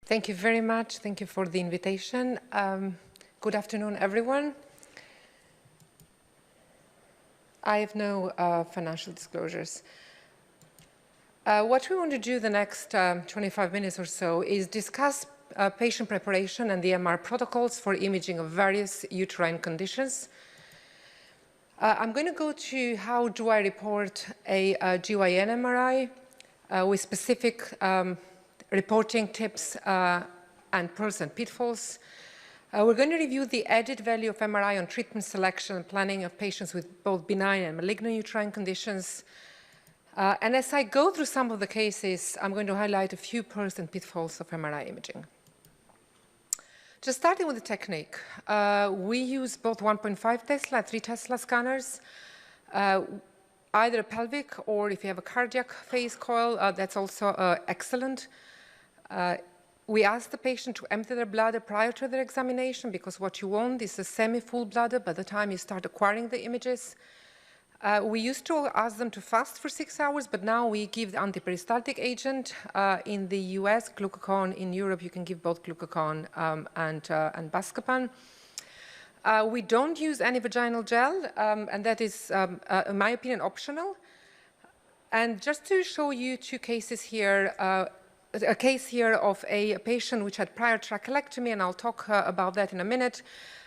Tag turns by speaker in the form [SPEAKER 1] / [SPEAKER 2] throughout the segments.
[SPEAKER 1] Thank you very much. Thank you for the invitation. Good afternoon, everyone. I have no financial disclosures. What we want to do the next 25 minutes or so is discuss patient preparation and the MR protocols for imaging of various uterine conditions. I'm going to go to how do I report a GYN MRI with specific reporting tips and pearls and pitfalls. We're going to review the added value of MRI on treatment selection and planning of patients with both benign and malignant uterine conditions. And as I go through some of the cases, I'm going to highlight a few pearls and pitfalls of MRI imaging. Just starting with the technique, we use both 1.5 Tesla and 3 Tesla scanners, either a pelvic or if you have a cardiac phase coil, that's also excellent. We ask the patient to empty their bladder prior to their examination because what you want is a semi-full bladder by the time you start acquiring the images. We used to ask them to fast for 6 hours, but now we give the antiperistaltic agent. In the US, glucagon. In Europe, you can give both glucagon and Buscopan. We don't use any vaginal gel, and that is, in my opinion, optional. And just to show you two cases here, a case here of a patient which had prior trachelectomy, and I'll talk about that in a minute,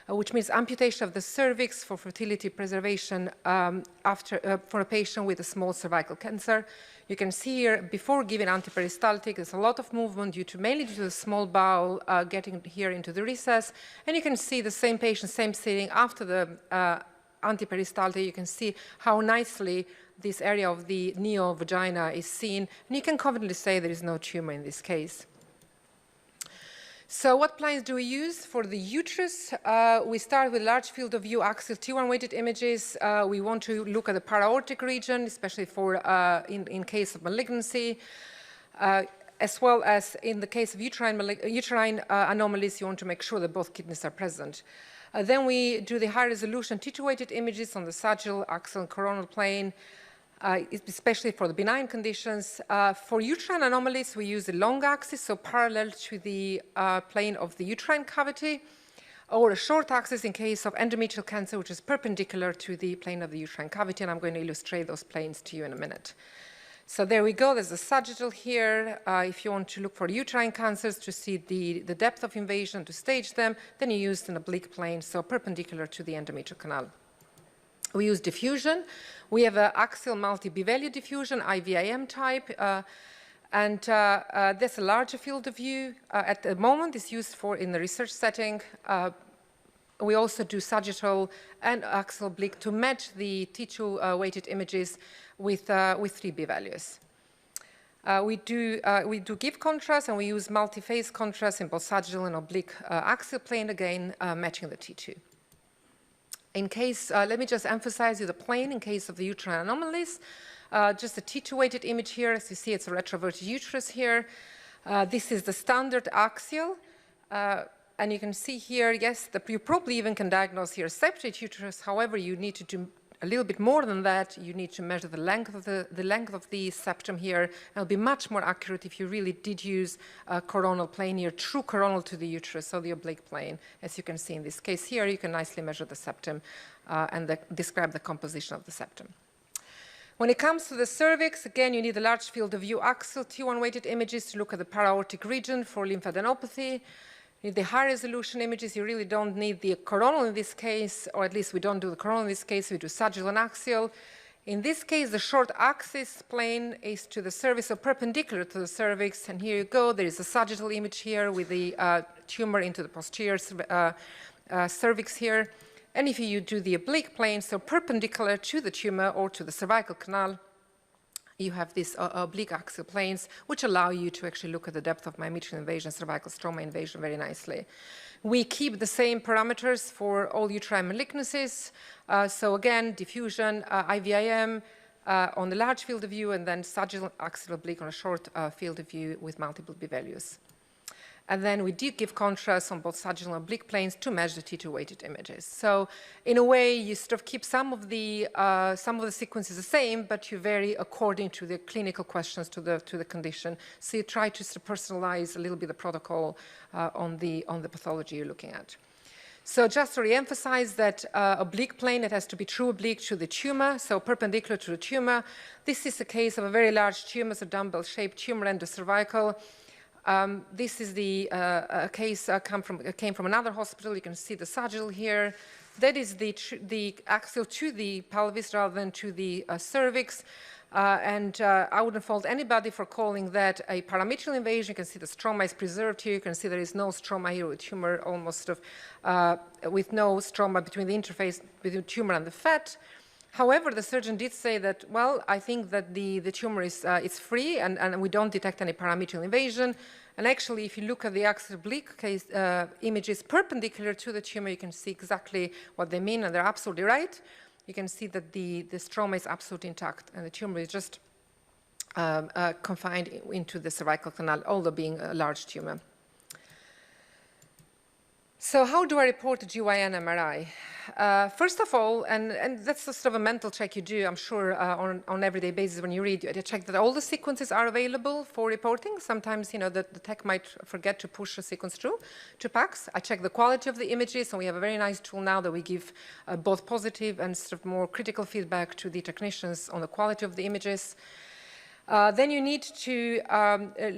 [SPEAKER 1] which means amputation of the cervix for fertility preservation for a patient with a small cervical cancer. You can see here, before giving antiperistaltic, there's a lot of movement mainly due to the small bowel getting here into the recess. And you can see the same patient, same sitting after the antiperistaltic. You can see how nicely this area of the neo-vagina is seen. And you can confidently say there is no tumor in this case. So what planes do we use for the uterus? We start with large field of view axial T1 weighted images. We want to look at the para-aortic region, especially for in case of malignancy, as well as in the case of uterine anomalies. You want to make sure that both kidneys are present. Then we do the high-resolution T2 weighted images on the sagittal, axial, and coronal plane, especially for the benign conditions. For uterine anomalies, we use the long axis, so parallel to the plane of the uterine cavity, or a short axis in case of endometrial cancer, which is perpendicular to the plane of the uterine cavity, and I'm going to illustrate those planes to you in a minute. So there we go. There's a sagittal here. If you want to look for uterine cancers to see the depth of invasion, to stage them, then you use an oblique plane, so perpendicular to the endometrial canal. We use diffusion. We have an axial multi-bivalue diffusion, IVIM type, and there's a larger field of view. At the moment, it's used in the research setting. We also do sagittal and axial oblique to match the T2 weighted images with 3 b-values. We do give contrast, and we use multi-phase contrast in both sagittal and oblique axial plane, again matching the T2. In case, let me just emphasize you the plane in case of the uterine anomalies. Just a T2 weighted image here. As you see, it's a retroverted uterus here. This is the standard axial. And you can see here, yes, you probably even can diagnose here septate uterus. However, you need to do a little bit more than that. You need to measure the length of the septum here. It'll be much more accurate if you really did use a coronal plane here, true coronal to the uterus, so the oblique plane. As you can see in this case here, you can nicely measure the septum and describe the composition of the septum. When it comes to the cervix, again, you need a large field of view axial T1 weighted images to look at the para-aortic region for lymphadenopathy. The high-resolution images, you really don't need the coronal in this case, or at least we don't do the coronal in this case. We do sagittal and axial. In this case, the short axis plane is to the cervix, so perpendicular to the cervix. And here you go. There is a sagittal image here with the tumor into the posterior cervix here. And if you do the oblique plane, so perpendicular to the tumor or to the cervical canal, you have these oblique axial planes, which allow you to actually look at the depth of myometrial invasion, cervical stroma invasion very nicely. We keep the same parameters for all uterine malignancies. So again, diffusion, IVIM on the large field of view, and then sagittal axial oblique on a short field of view with multiple b-values. And then we did give contrast on both sagittal and oblique planes to measure the T2 weighted images. So in a way, you sort of keep some of the sequences the same, but you vary according to the clinical questions to the condition. So you try to sort of personalize a little bit the protocol on the pathology you're looking at. So just to re-emphasize that oblique plane, it has to be true oblique to the tumor, so perpendicular to the tumor. This is a case of a very large tumor, so dumbbell-shaped tumor endocervical. This is the case came from another hospital. You can see the sagittal here. That is the axial to the pelvis rather than to the cervix. I wouldn't fault anybody for calling that a parametrial invasion. You can see the stroma is preserved here. You can see there is no stroma here with tumor, almost with no stroma between the interface between the tumor and the fat. However, the surgeon did say that, well, I think that the tumor is it's free and we don't detect any parametrial invasion. And actually, if you look at the axial oblique case images perpendicular to the tumor, you can see exactly what they mean, and they're absolutely right. You can see that the stroma is absolutely intact, and the tumor is just confined into the cervical canal, although being a large tumor. So how do I report a GYN MRI? First of all, and that's sort of a mental check you do, I'm sure, on everyday basis when you read, you check that all the sequences are available for reporting. Sometimes, you know, the tech might forget to push a sequence through to PACS. I check the quality of the images, and we have a very nice tool now that we give both positive and sort of more critical feedback to the technicians on the quality of the images. Then you need to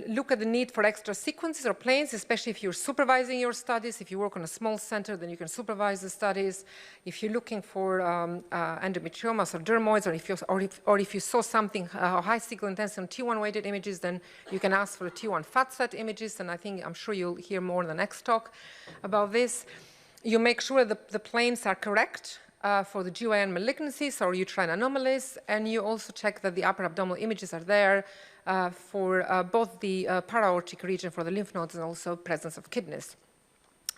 [SPEAKER 1] look at the need for extra sequences or planes, especially if you're supervising your studies. If you work on a small center, then you can supervise the studies. If you're looking for endometriomas or dermoids, or if you saw something high signal intensity on T1 weighted images, then you can ask for the T1 fat set images. And I'm sure you'll hear more in the next talk about this. You make sure the planes are correct. For the GYN malignancies or uterine anomalies, and you also check that the upper abdominal images are there for both the para-aortic region for the lymph nodes and also presence of kidneys.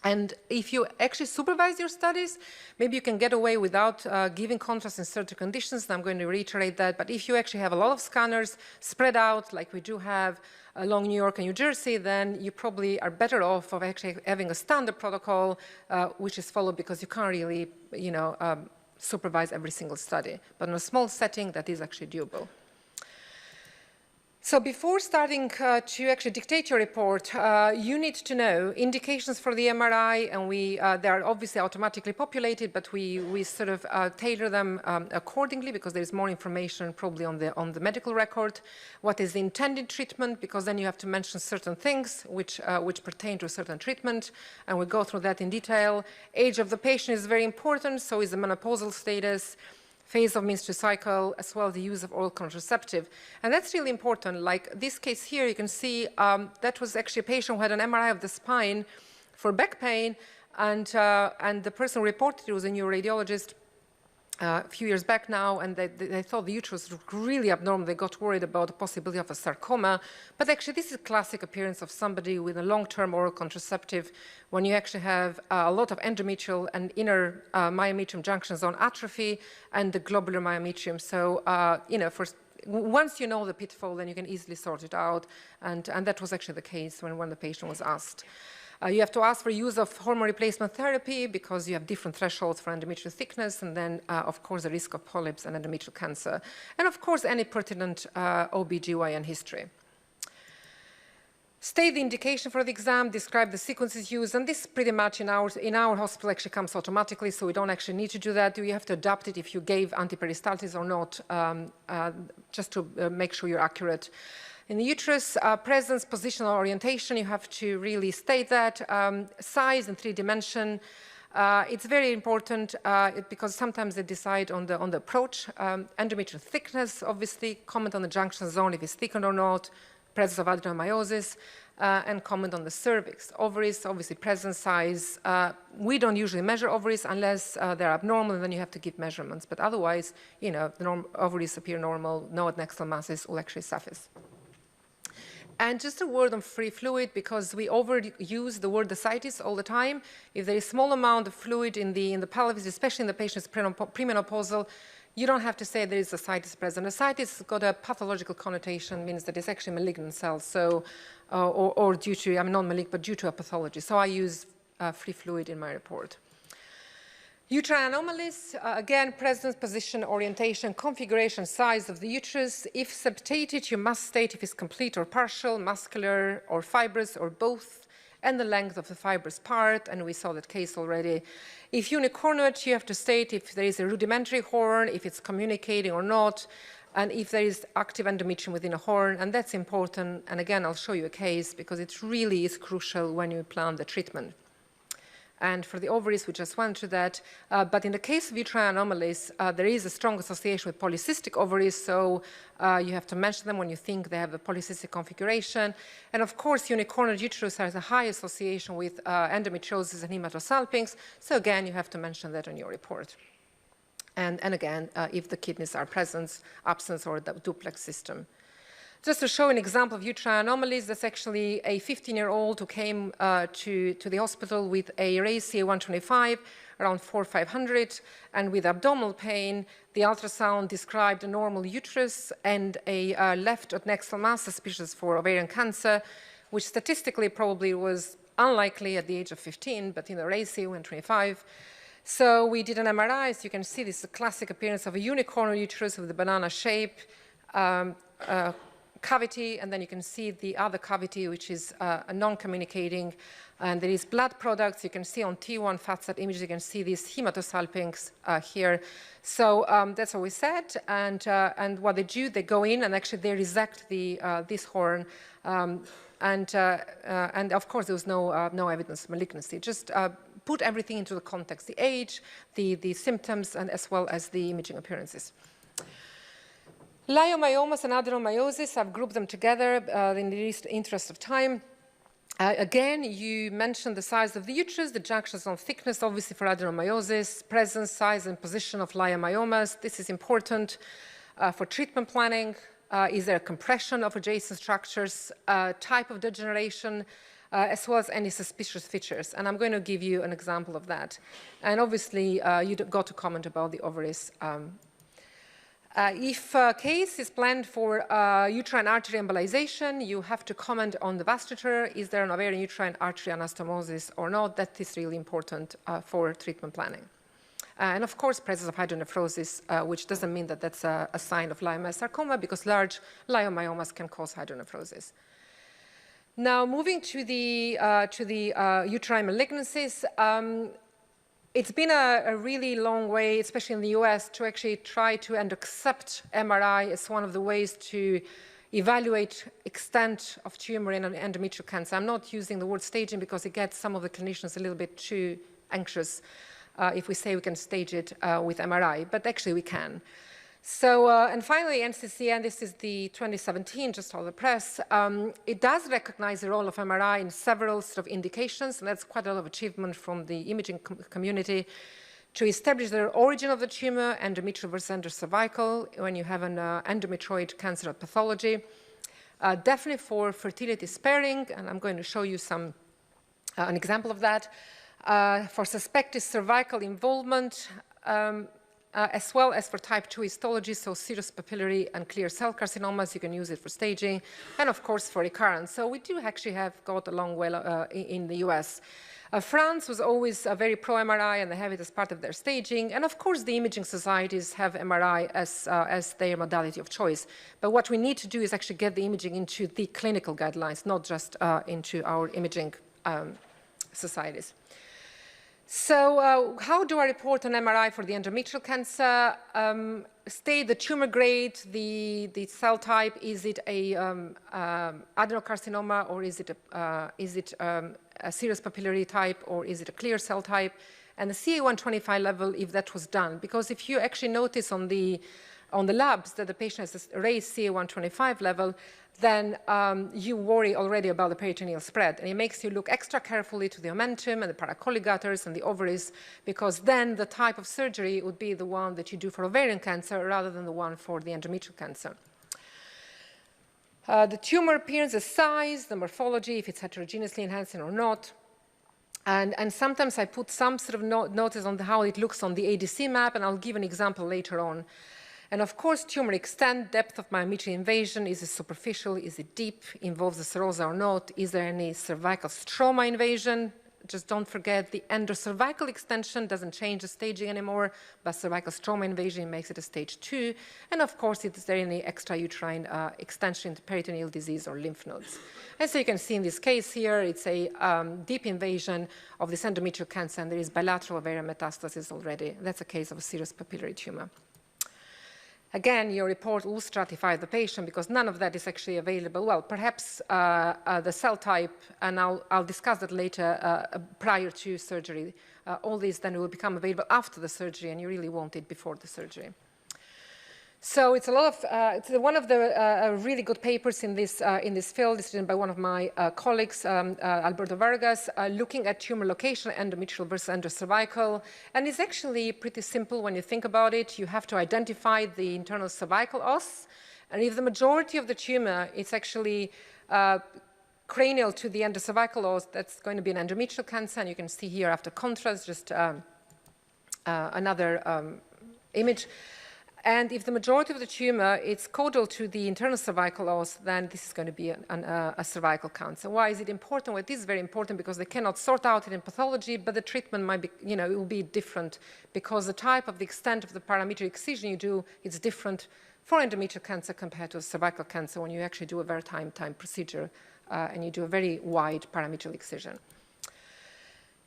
[SPEAKER 1] And if you actually supervise your studies, maybe you can get away without giving contrast in certain conditions, and I'm going to reiterate that. But if you actually have a lot of scanners spread out, like we do have along New York and New Jersey, then you probably are better off of actually having a standard protocol which is followed, because you can't really, you know, supervise every single study. But in a small setting, that is actually doable. So before starting to actually dictate your report, you need to know indications for the MRI, and they are obviously automatically populated, but we sort of tailor them accordingly, because there is more information probably on the medical record. What is the intended treatment? Because then you have to mention certain things which pertain to a certain treatment, and we'll go through that in detail. Age of the patient is very important, so is the menopausal status, phase of menstrual cycle, as well as the use of oral contraceptive. And that's really important. Like this case here, you can see that was actually a patient who had an MRI of the spine for back pain, and the person reported it was a neuroradiologist a few years back now, and they thought the uterus was really abnormal. They got worried about the possibility of a sarcoma. But actually, this is a classic appearance of somebody with a long-term oral contraceptive when you actually have a lot of endometrial and inner myometrium junction zone atrophy and the globular myometrium. So, you know, once you know the pitfall, then you can easily sort it out. And that was actually the case when the patient was asked. You have to ask for use of hormone replacement therapy, because you have different thresholds for endometrial thickness, and then, of course, the risk of polyps and endometrial cancer. And, of course, any pertinent OB/GYN history. State the indication for the exam, describe the sequences used, and this pretty much in our hospital actually comes automatically, so we don't actually need to do that. You have to adapt it if you gave antiperistaltis or not, just to make sure you're accurate. In the uterus, presence, positional orientation, you have to really state that. Size and 3D. It's very important because sometimes they decide on the approach. Endometrial thickness, obviously, comment on the junction zone if it's thickened or not, presence of adenomyosis, and comment on the cervix. Ovaries, obviously, presence, size. We don't usually measure ovaries unless they're abnormal, and then you have to give measurements. But otherwise, you know, the ovaries appear normal, no adnexal masses will actually suffice. And just a word on free fluid, because we overuse the word ascites all the time. If there is a small amount of fluid in the pelvis, especially in the patient's premenopausal, you don't have to say there is ascites present. Ascites has got a pathological connotation, means that it's actually malignant cells, so, or due to, I'm non-malignant, but due to a pathology. So I use free fluid in my report. Uterine anomalies, again, presence, position, orientation, configuration, size of the uterus. If septated, you must state if it's complete or partial, muscular or fibrous or both, and the length of the fibrous part, and we saw that case already. If unicornuate, you have to state if there is a rudimentary horn, if it's communicating or not, and if there is active endometrium within a horn, and that's important. And again, I'll show you a case because it really is crucial when you plan the treatment. And for the ovaries, we just went through that. But in the case of uterine anomalies, there is a strong association with polycystic ovaries, so you have to mention them when you think they have a polycystic configuration. And of course, unicornuate uterus has a high association with endometriosis and hematosalpinx, so again, you have to mention that on your report. And again, if the kidneys are present, absence, or the duplex system. Just to show an example of uterine anomalies, that's actually a 15-year-old who came to the hospital with a raised CA125, around 400-500, and with abdominal pain. The ultrasound described a normal uterus and a left adnexal mass suspicious for ovarian cancer, which statistically probably was unlikely at the age of 15, but in the raised CA125. So we did an MRI. So you can see this is a classic appearance of a unicornuate uterus with a banana shape, cavity, and then you can see the other cavity, which is a non-communicating, and there is blood products. You can see on T1 fat cell image, you can see these hematosalpinx here. So that's what we said, and what they do, they go in and actually they resect this horn, and of course there was no evidence of malignancy. Just put everything into the context: the age, the symptoms, and as well as the imaging appearances. Leiomyomas and adenomyosis, I've grouped them together in the interest of time. Again, you mentioned the size of the uterus, the junctions on thickness, obviously for adenomyosis, presence, size, and position of leiomyomas. This is important for treatment planning. Is there a compression of adjacent structures, type of degeneration, as well as any suspicious features? And I'm going to give you an example of that. And obviously, you got to comment about the ovaries. If a case is planned for uterine artery embolization, you have to comment on the vasculature. Is there an ovarian uterine artery anastomosis or not? That is really important for treatment planning. And of course, presence of hydronephrosis, which doesn't mean that that's a sign of leiomyosarcoma, because large leiomyomas can cause hydronephrosis. Now, moving to the uterine malignancies, it's been a really long way, especially in the US, to actually try to and accept MRI as one of the ways to evaluate extent of tumor in endometrial cancer. I'm not using the word staging because it gets some of the clinicians a little bit too anxious if we say we can stage it with MRI, but actually we can. So, and finally, NCCN, this is the 2017, just out of the press, it does recognize the role of MRI in several sort of indications, and that's quite a lot of achievement from the imaging community to establish the origin of the tumor, endometrial versus endocervical, when you have an endometrioid cancer pathology. Definitely for fertility sparing, and I'm going to show you an example of that. For suspected cervical involvement, as well as for type 2 histology, so serous papillary and clear cell carcinomas, you can use it for staging, and of course for recurrence. So we do actually have got a long way in the US. France was always very pro-MRI, and they have it as part of their staging, and of course the imaging societies have MRI as their modality of choice. But what we need to do is actually get the imaging into the clinical guidelines, not just into our imaging societies. So how do I report an MRI for the endometrial cancer? State the tumor grade, the cell type. Is it a adenocarcinoma, or is it a serous papillary type, or is it a clear cell type? And the CA125 level, if that was done. Because if you actually notice on the labs that the patient has a raised CA125 level, then you worry already about the peritoneal spread. And it makes you look extra carefully to the omentum and the paracolligators and the ovaries, because then the type of surgery would be the one that you do for ovarian cancer rather than the one for the endometrial cancer. The tumor appearance, the size, the morphology, if it's heterogeneously enhancing or not. And sometimes I put some sort of notice on how it looks on the ADC map, and I'll give an example later on. And of course, tumor extent, depth of myometrial invasion, is it superficial, is it deep, involves the serosa or not, is there any cervical stroma invasion? Just don't forget the endocervical extension doesn't change the staging anymore, but cervical stroma invasion makes it a stage 2. And of course, is there any extrauterine extension into peritoneal disease or lymph nodes? And so you can see in this case here, it's a deep invasion of this endometrial cancer, and there is bilateral ovarian metastasis already. That's a case of a serous papillary tumor. Again, your report will stratify the patient because none of that is actually available. Well, perhaps the cell type, and I'll discuss that later prior to surgery. All these then will become available after the surgery, and you really want it before the surgery. So it's a lot of, it's one of the really good papers in this field. It's written by one of my colleagues, Alberto Vargas, looking at tumor location, endometrial versus endocervical. And it's actually pretty simple when you think about it. You have to identify the internal cervical os. And if the majority of the tumor is actually cranial to the endocervical os, that's going to be an endometrial cancer. And you can see here after contrast, just another image. And if the majority of the tumor is caudal to the internal cervical os, then this is going to be a cervical cancer. Why is it important? Well, it is very important because they cannot sort out it in pathology, but the treatment might be, it will be different because the type of the extent of the parametric excision you do is different for endometrial cancer compared to cervical cancer when you actually do a very time procedure and you do a very wide parametrial excision.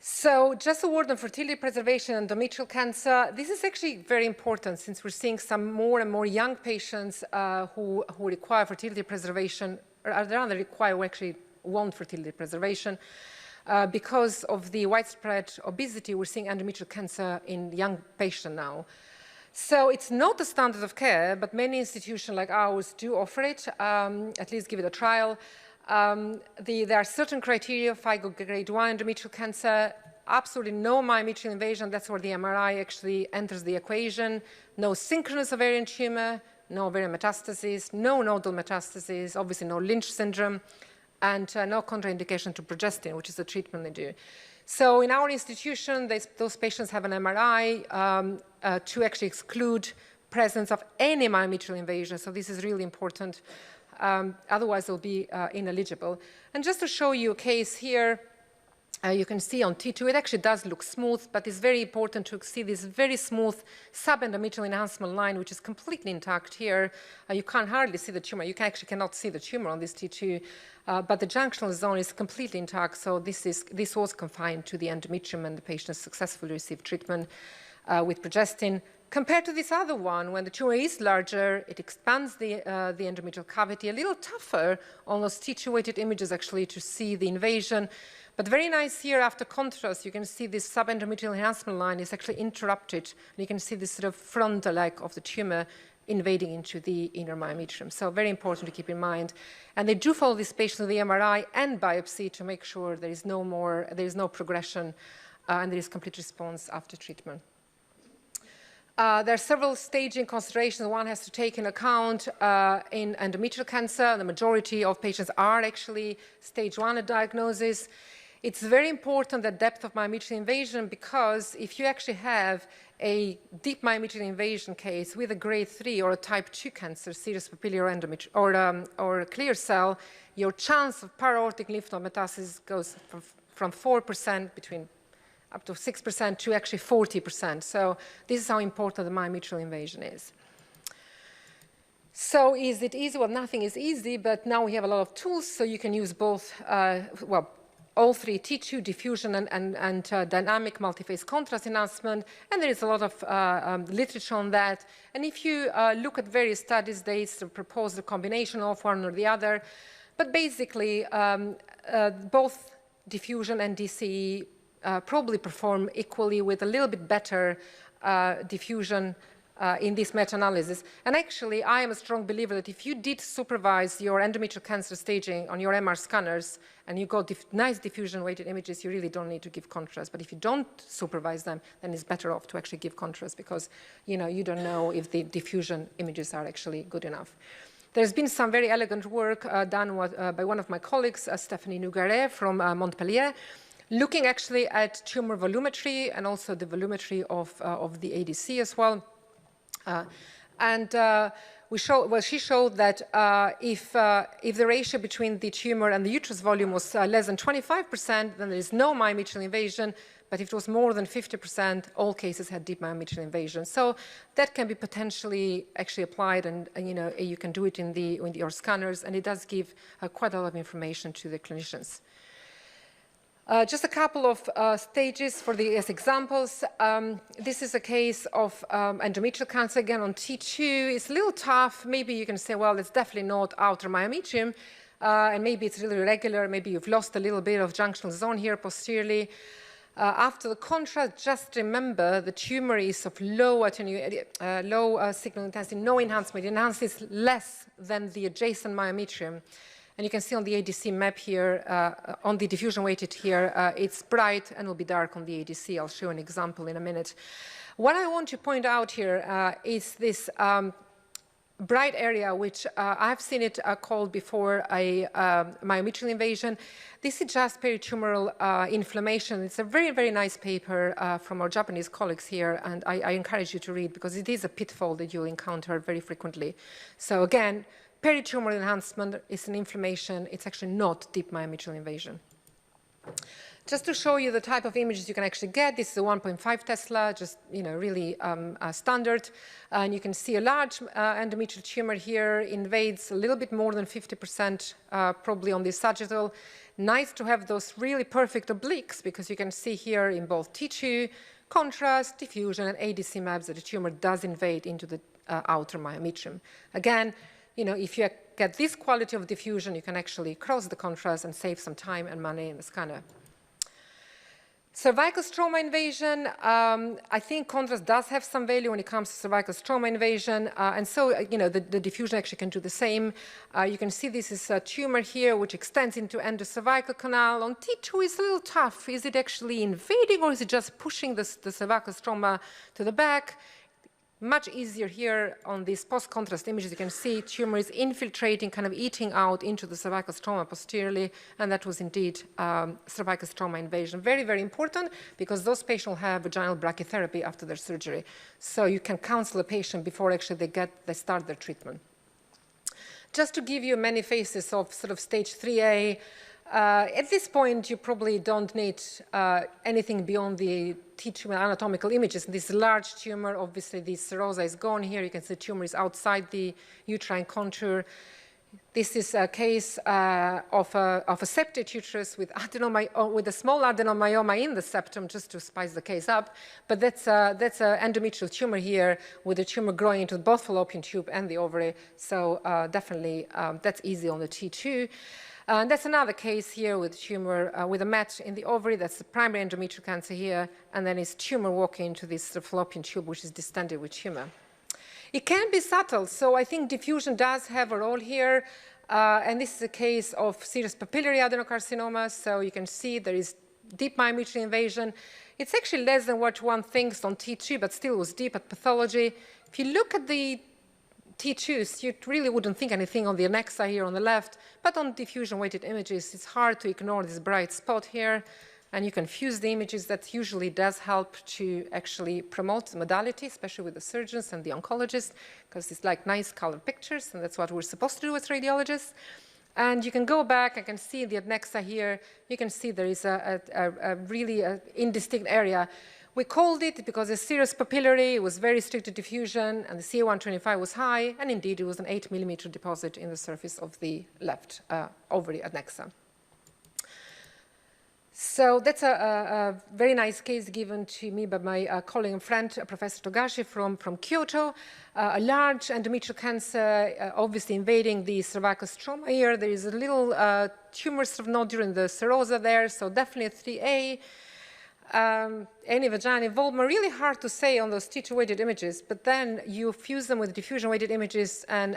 [SPEAKER 1] So just a word on fertility preservation and endometrial cancer. This is actually very important since we're seeing some more and more young patients who require fertility preservation, or rather require or actually want fertility preservation. Because of the widespread obesity, we're seeing endometrial cancer in young patients now. So it's not the standard of care, but many institutions like ours do offer it, at least give it a trial. There are certain criteria, FIGO grade 1 endometrial cancer, absolutely no myometrial invasion, that's where the MRI actually enters the equation, no synchronous ovarian tumor, no ovarian metastases, no nodal metastases, obviously no Lynch syndrome, and no contraindication to progestin, which is the treatment they do. So in our institution, those patients have an MRI to actually exclude presence of any myometrial invasion, so this is really important. Otherwise, they'll be ineligible. And just to show you a case here, you can see on T2, it actually does look smooth, but it's very important to see this very smooth subendometrial enhancement line, which is completely intact here. You can't hardly see the tumor. You actually cannot see the tumor on this T2, but the junctional zone is completely intact. So this was confined to the endometrium, and the patient successfully received treatment with progestin. Compared to this other one, when the tumor is larger, it expands the endometrial cavity, a little tougher on those T2-weighted images actually to see the invasion. But very nice here after contrast, you can see this subendometrial enhancement line is actually interrupted. And you can see this sort of frontal leg of the tumor invading into the inner myometrium. So very important to keep in mind. And they do follow this patient with the MRI and biopsy to make sure there is no progression and there is complete response after treatment. There are several staging considerations one has to take into account in endometrial cancer. The majority of patients are actually stage 1 diagnosis. It's very important the depth of myometrial invasion because if you actually have a deep myometrial invasion case with a grade 3 or a type 2 cancer, serous papillary endometrial or clear cell, your chance of para-aortic lymph node metastasis goes from 4% up to 6% to actually 40%. So this is how important the myometrial invasion is. So is it easy? Well, nothing is easy, but now we have a lot of tools, so you can use both, all three, T2, diffusion, and dynamic multiphase contrast enhancement, and there is a lot of literature on that. And if you look at various studies, they propose a combination of one or the other, but basically both diffusion and DCE probably perform equally with a little bit better diffusion in this meta-analysis. And actually, I am a strong believer that if you did supervise your endometrial cancer staging on your MR scanners and you got nice diffusion-weighted images, you really don't need to give contrast. But if you don't supervise them, then it's better off to actually give contrast because you don't know if the diffusion images are actually good enough. There's been some very elegant work done by one of my colleagues, Stéphanie Nougaret from Montpellier, looking actually at tumor volumetry and also the volumetry of the ADC as well. She showed that if the ratio between the tumor and the uterus volume was less than 25%, then there is no myometrial invasion. But if it was more than 50%, all cases had deep myometrial invasion. So that can be potentially actually applied, and you can do it in your scanners, and it does give quite a lot of information to the clinicians. Just a couple of stages for the as examples. This is a case of endometrial cancer, again on T2. It's a little tough. Maybe you can say, well, it's definitely not outer myometrium, and maybe it's really irregular. Maybe you've lost a little bit of junctional zone here posteriorly. After the contrast, just remember the tumor is of low signal intensity, no enhancement. It enhances less than the adjacent myometrium. And you can see on the ADC map here, on the diffusion weighted here, it's bright and will be dark on the ADC. I'll show an example in a minute. What I want to point out here is this bright area, which I've seen it called before a myometrial invasion. This is just peritumoral inflammation. It's a very, very nice paper from our Japanese colleagues here, and I encourage you to read because it is a pitfall that you'll encounter very frequently. So again, peritumoral enhancement is an inflammation. It's actually not deep myometrial invasion. Just to show you the type of images you can actually get, this is a 1.5 Tesla, just really standard. And you can see a large endometrial tumor here invades a little bit more than 50%, probably on the sagittal. Nice to have those really perfect obliques because you can see here in both T2, contrast, diffusion, and ADC maps that the tumor does invade into the outer myometrium. Again, if you get this quality of diffusion, you can actually cross the contrast and save some time and money in the scanner. Cervical stroma invasion, I think contrast does have some value when it comes to cervical stroma invasion. And so, the diffusion actually can do the same. You can see this is a tumor here which extends into endocervical canal. On T2 it's a little tough. Is it actually invading or is it just pushing the cervical stroma to the back? Much easier here on these post-contrast images. You can see tumor is infiltrating, kind of eating out into the cervical stroma posteriorly, and that was indeed cervical stroma invasion. Very, very important because those patients have vaginal brachytherapy after their surgery. So you can counsel a patient before actually they start their treatment. Just to give you many phases of sort of stage 3A, at this point, you probably don't need anything beyond the T2 anatomical images. This large tumor, obviously, the serosa is gone here. You can see the tumor is outside the uterine contour. This is a case of a septate uterus with a small adenomyoma in the septum, just to spice the case up. But that's an endometrial tumor here with the tumor growing into both fallopian tube and the ovary. So definitely, that's easy on the T2. That's another case here with tumor with a match in the ovary. That's the primary endometrial cancer here. And then it's tumor walking into this fallopian tube, which is distended with tumor. It can be subtle. So I think diffusion does have a role here. And this is a case of serous papillary adenocarcinoma. So you can see there is deep myometrial invasion. It's actually less than what one thinks on T2, but still was deep at pathology. If you look at the T2s, you really wouldn't think anything on the anexa here on the left, but on diffusion-weighted images, it's hard to ignore this bright spot here, and you can fuse the images. That usually does help to actually promote the modality, especially with the surgeons and the oncologists, because it's like nice colored pictures, and that's what we're supposed to do as radiologists. And you can go back, I can see the anexa here. You can see there is a really indistinct area. We called it because the serous papillary was very strict to diffusion, and the CA125 was high, and indeed it was an 8 millimeter deposit in the surface of the left ovary anexa. So that's a very nice case given to me by my colleague and friend, Professor Togashi from Kyoto. A large endometrial cancer, obviously invading the cervical stroma here. There is a little tumor sort of nodule in the serosa there, so definitely a 3A. Any vagina involvement, really hard to say on those T2-weighted images, but then you fuse them with diffusion-weighted images, and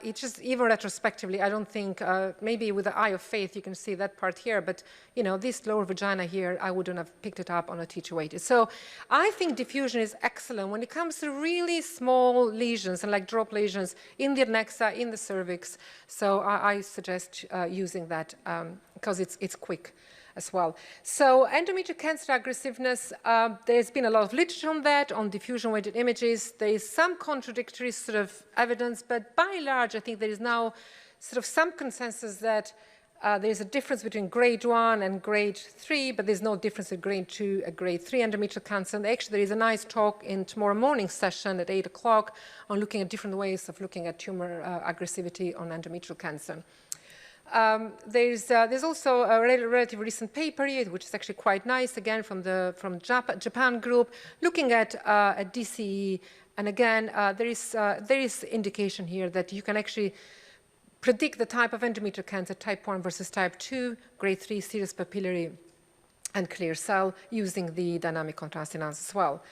[SPEAKER 1] it's just, even retrospectively, I don't think, maybe with the eye of faith, you can see that part here, but, this lower vagina here, I wouldn't have picked it up on a T2-weighted. So I think diffusion is excellent when it comes to really small lesions, and like drop lesions in the anexa, in the cervix. So I suggest using that because it's quick. as well. So endometrial cancer aggressiveness, there's been a lot of literature on that, on diffusion-weighted images. There is some contradictory sort of evidence, but by and large, I think there is now sort of some consensus that there's a difference between grade 1 and grade 3, but there's no difference in grade 2 and grade 3 endometrial cancer. And actually, there is a nice talk in tomorrow morning's session at 8 o'clock on looking at different ways of looking at tumor aggressivity on endometrial cancer. There's also a relatively recent paper here, which is actually quite nice, again, from Japan group, looking at DCE. And again, there is indication here that you can actually predict the type of endometrial cancer, type 1 versus type 2, grade 3 serous papillary and clear cell, using the dynamic contrast analysis as well.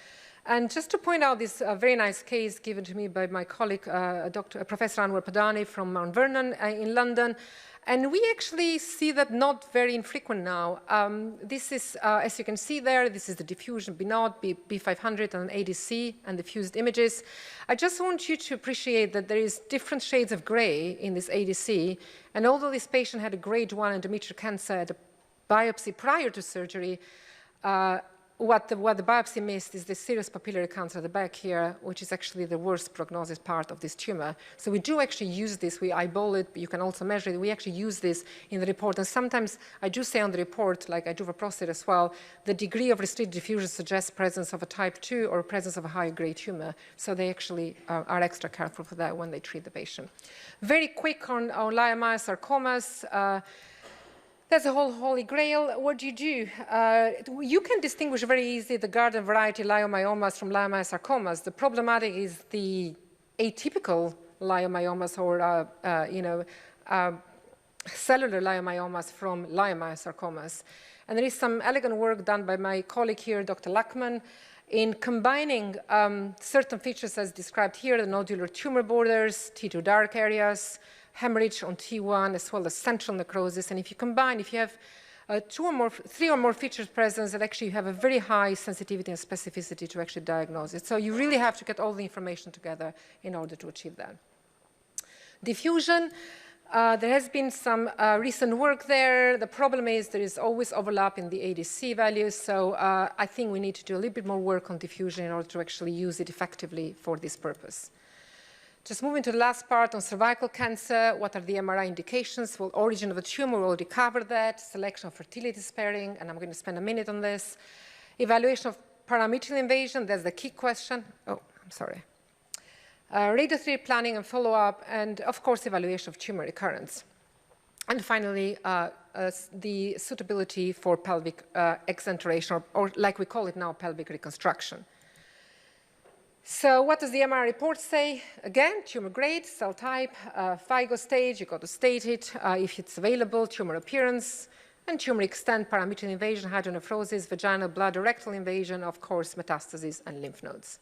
[SPEAKER 1] And just to point out this very nice case given to me by my colleague, Professor Anwar Padani from Mount Vernon in London. And we actually see that not very infrequent now. This is, as you can see there, this is the diffusion B0, B500, and ADC, and the fused images. I just want you to appreciate that there is different shades of gray in this ADC. And although this patient had a grade 1 endometrial cancer at a biopsy prior to surgery, what the biopsy missed is the serous papillary cancer at the back here, which is actually the worst prognosis part of this tumor. So we do actually use this. We eyeball it, but you can also measure it. We actually use this in the report. And sometimes I do say on the report, like I do for prostate as well, the degree of restricted diffusion suggests presence of a type 2 or presence of a higher grade tumor. So they actually are extra careful for that when they treat the patient. Very quick on leiomyosarcomas. That's a whole holy grail. What do? You can distinguish very easily the garden variety leiomyomas from leiomyosarcomas. The problematic is the atypical leiomyomas or cellular leiomyomas from leiomyosarcomas. And there is some elegant work done by my colleague here, Dr. Lachman, in combining certain features as described here, the nodular tumor borders, T2 dark areas, hemorrhage on T1, as well as central necrosis. And if you combine, if you have 3 or more features present, that actually you have a very high sensitivity and specificity to actually diagnose it. So you really have to get all the information together in order to achieve that. Diffusion, there has been some recent work there. The problem is there is always overlap in the ADC values. So I think we need to do a little bit more work on diffusion in order to actually use it effectively for this purpose. Just moving to the last part on cervical cancer, what are the MRI indications? Well, origin of the tumor, we already covered that. Selection of fertility sparing, and I'm going to spend a minute on this. Evaluation of parametrial invasion, that's the key question. Oh, I'm sorry. Radiotherapy planning and follow-up, and of course, evaluation of tumor recurrence. And finally, the suitability for pelvic exenteration, or like we call it now, pelvic reconstruction. So what does the MRI report say? Again, tumor grade, cell type, FIGO stage, you've got to state it, if it's available, tumor appearance, and tumor extent, parametrial invasion, hydronephrosis, vaginal, bladder, rectal invasion, of course, metastases, and lymph nodes.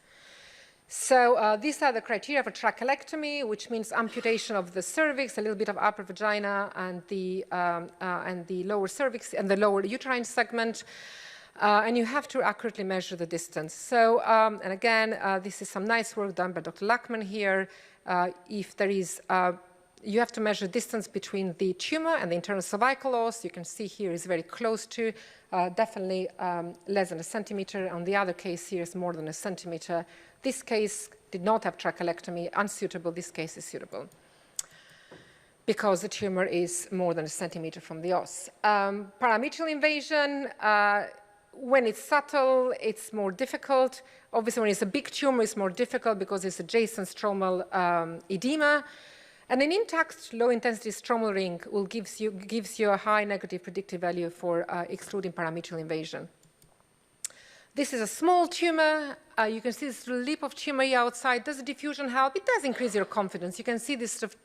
[SPEAKER 1] So these are the criteria for trachelectomy, which means amputation of the cervix, a little bit of upper vagina, and the lower cervix, and the lower uterine segment. And you have to accurately measure the distance. So, and again, this is some nice work done by Dr. Lachman here. If there is, you have to measure distance between the tumor and the internal cervical os. You can see here is very close to, definitely less than a centimeter. On the other case here is more than a centimeter. This case did not have trachelectomy, unsuitable. This case is suitable because the tumor is more than a centimeter from the os. Parametrial invasion, when it's subtle, it's more difficult. Obviously, when it's a big tumor, it's more difficult because it's adjacent stromal edema. And an intact low-intensity stromal ring will gives you a high negative predictive value for excluding parametrial invasion. This is a small tumor. You can see this lip of tumor here outside. Does the diffusion help? It does increase your confidence. You can see this sort of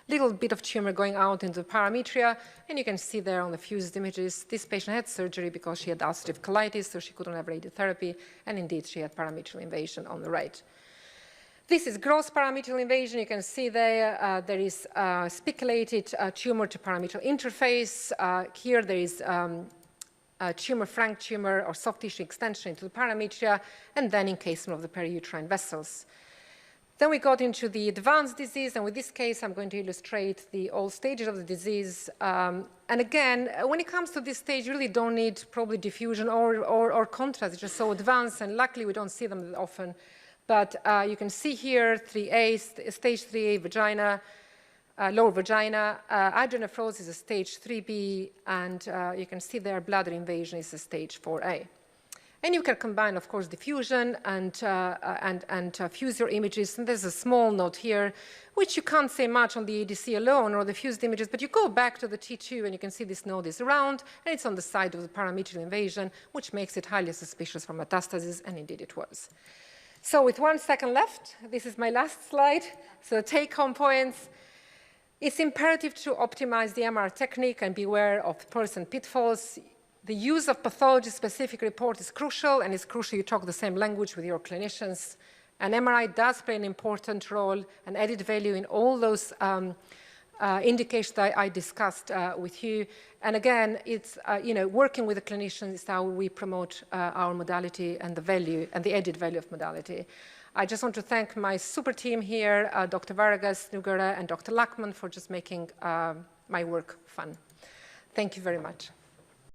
[SPEAKER 1] little bit of tumor going out into the parametria, and you can see there on the fused images, this patient had surgery because she had ulcerative colitis, so she couldn't have radiotherapy, and indeed she had parametrial invasion on the right. This is gross parametrial invasion. You can see there, there is spiculated tumor to parametrial interface. Here there is tumor, frank tumor, or soft tissue extension into the parametria, and then encasement of the periuterine vessels. Then we got into the advanced disease, and with this case, I'm going to illustrate all stages of the disease. And again, when it comes to this stage, you really don't need probably diffusion or contrast. It's just so advanced, and luckily we don't see them that often. But you can see here 3A, stage 3A vagina, lower vagina. Hydronephrosis is stage 3B, and you can see there bladder invasion is a stage 4A. And you can combine, of course, diffusion and fuse your images. And there's a small note here, which you can't say much on the ADC alone or the fused images, but you go back to the T2 and you can see this node is round, and it's on the side of the parametrial invasion, which makes it highly suspicious for metastasis, and indeed it was. So with 1 second left, this is my last slide. So take-home points. It's imperative to optimize the MR technique and beware of person pitfalls. The use of pathology-specific report is crucial, and it's crucial you talk the same language with your clinicians. And MRI does play an important role and added value in all those indications that I discussed with you. And again, it's working with the clinicians is how we promote our modality and the value and the added value of modality. I just want to thank my super team here, Dr. Vargas, Nugara, and Dr. Lachman for just making my work fun. Thank you very much.